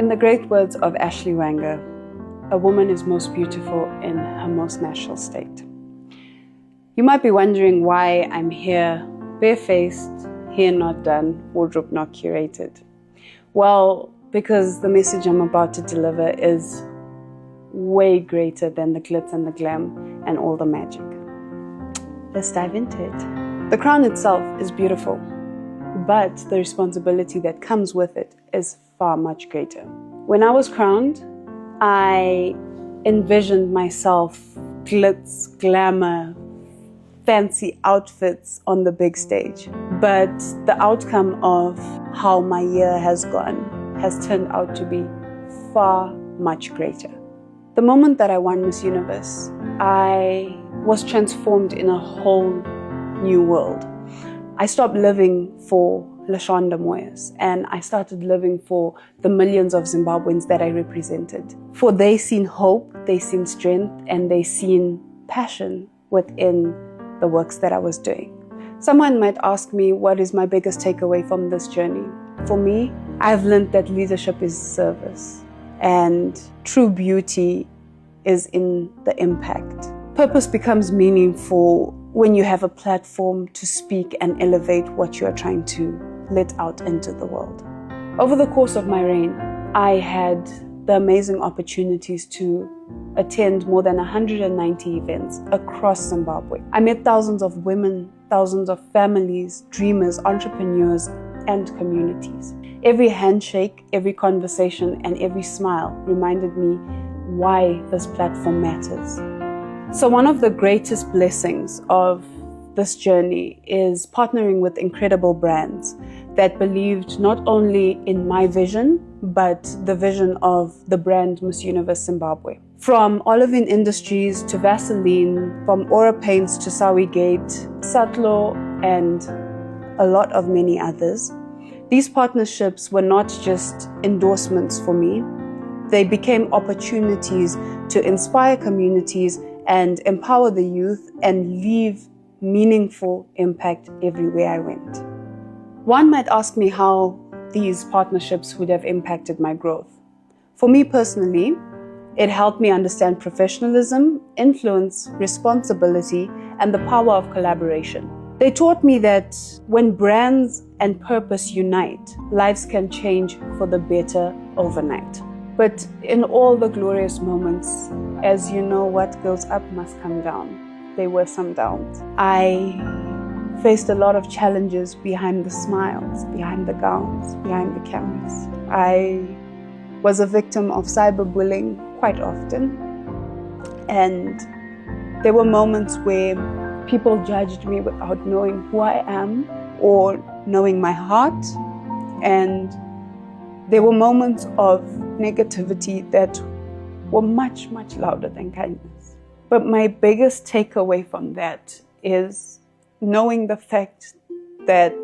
In the great words of Ashley Wanger, a woman is most beautiful in her most natural state. You might be wondering why I'm here, barefaced, hair not done, wardrobe not curated. Well, because the message I'm about to deliver is way greater than the glitz and the glam and all the magic. Let's dive into it. The crown itself is beautiful, but the responsibility that comes with it is far much greater. When I was crowned, I envisioned myself glitz, glamour, fancy outfits on the big stage. But the outcome of how my year has gone has turned out to be far much greater. The moment that I won Miss Universe, I was transformed in a whole new world. I stopped living for Lyshanda Moyaz and I started living for the millions of Zimbabweans that I represented. For they seen hope, they seen strength, and they seen passion within the works that I was doing. Someone might ask me, what is my biggest takeaway from this journey? For me, I've learned that leadership is service and true beauty is in the impact. Purpose becomes meaningful when you have a platform to speak and elevate what you are trying to let out into the world. Over the course of my reign, I had the amazing opportunities to attend more than 190 events across Zimbabwe. I met thousands of women, thousands of families, dreamers, entrepreneurs, and communities. Every handshake, every conversation, and every smile reminded me why this platform matters. So one of the greatest blessings of this journey is partnering with incredible brands that believed not only in my vision, but the vision of the brand Miss Universe Zimbabwe. From Olivine Industries to Vaseline, from Aura Paints to Sawigate, Satlo, and a lot of many others, these partnerships were not just endorsements for me. They became opportunities to inspire communities and empower the youth and leave meaningful impact everywhere I went. One might ask me how these partnerships would have impacted my growth. For me personally, it helped me understand professionalism, influence, responsibility, and the power of collaboration. They taught me that when brands and purpose unite, lives can change for the better overnight. But in all the glorious moments, as you know, what goes up must come down. There were some downs. I faced a lot of challenges behind the smiles, behind the gowns, behind the cameras. I was a victim of cyberbullying quite often. And there were moments where people judged me without knowing who I am or knowing my heart. And there were moments of negativity that were much, much louder than kindness. But my biggest takeaway from that is knowing the fact that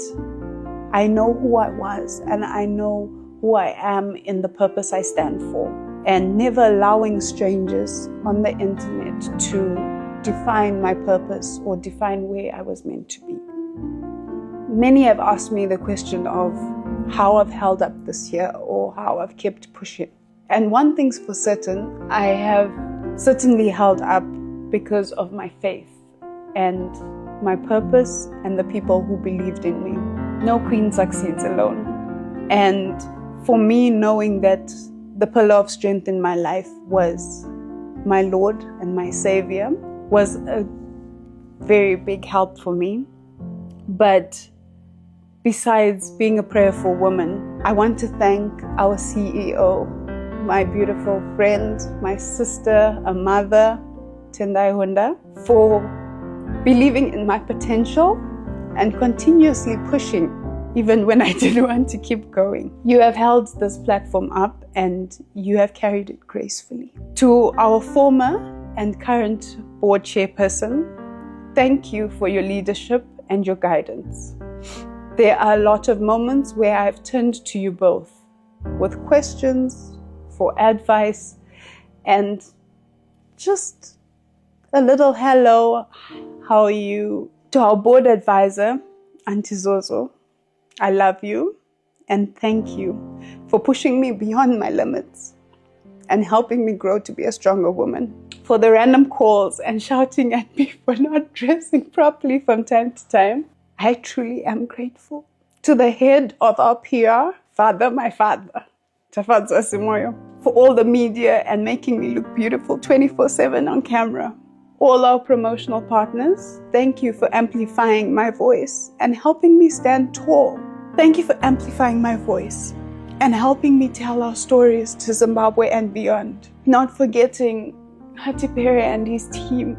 I know who I was and I know who I am in the purpose I stand for, and never allowing strangers on the internet to define my purpose or define where I was meant to be. Many have asked me the question of how I've held up this year or how I've kept pushing. And one thing's for certain, I have certainly held up because of my faith and my purpose and the people who believed in me. No queen succeeds alone. And for me, knowing that the pillar of strength in my life was my Lord and my Savior was a very big help for me. But besides being a prayerful woman, I want to thank our CEO, my beautiful friend, my sister, a mother, Tendai Honda, for believing in my potential and continuously pushing even when I didn't want to keep going. You have held this platform up and you have carried it gracefully. To our former and current board chairperson, thank you for your leadership and your guidance. There are a lot of moments where I've turned to you both with questions, for advice, and just a little hello, how are you? To our board advisor, Auntie Zozo, I love you and thank you for pushing me beyond my limits and helping me grow to be a stronger woman. For the random calls and shouting at me for not dressing properly from time to time, I truly am grateful. To the head of our PR, my father, Tafadzwa Simoyo, for all the media and making me look beautiful 24/7 on camera. All our promotional partners, thank you for amplifying my voice and helping me stand tall. Thank you for amplifying my voice and helping me tell our stories to Zimbabwe and beyond. Not forgetting Hatipere and his team,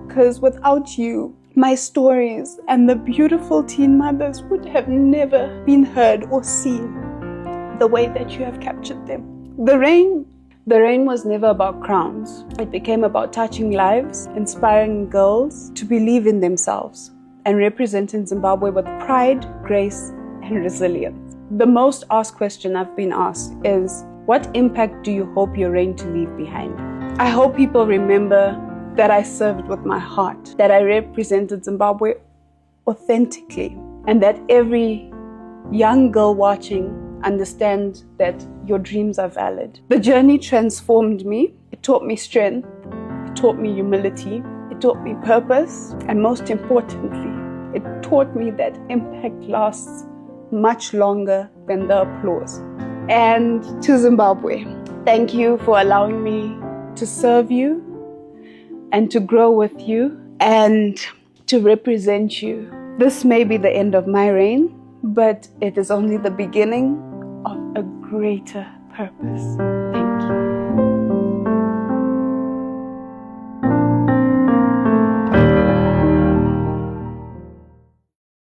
because without you, my stories and the beautiful teen mothers would have never been heard or seen the way that you have captured them. The rain was never about crowns. It became about touching lives, inspiring girls to believe in themselves, and representing Zimbabwe with pride, grace, and resilience. The most asked question I've been asked is, what impact do you hope your reign to leave behind? I hope people remember that I served with my heart, that I represented Zimbabwe authentically, and that every young girl watching understand that your dreams are valid. The journey transformed me. It taught me strength. It taught me humility. It taught me purpose. And most importantly, it taught me that impact lasts much longer than the applause. And to Zimbabwe, thank you for allowing me to serve you and to grow with you and to represent you. This may be the end of my reign, but it is only the beginning of a greater purpose.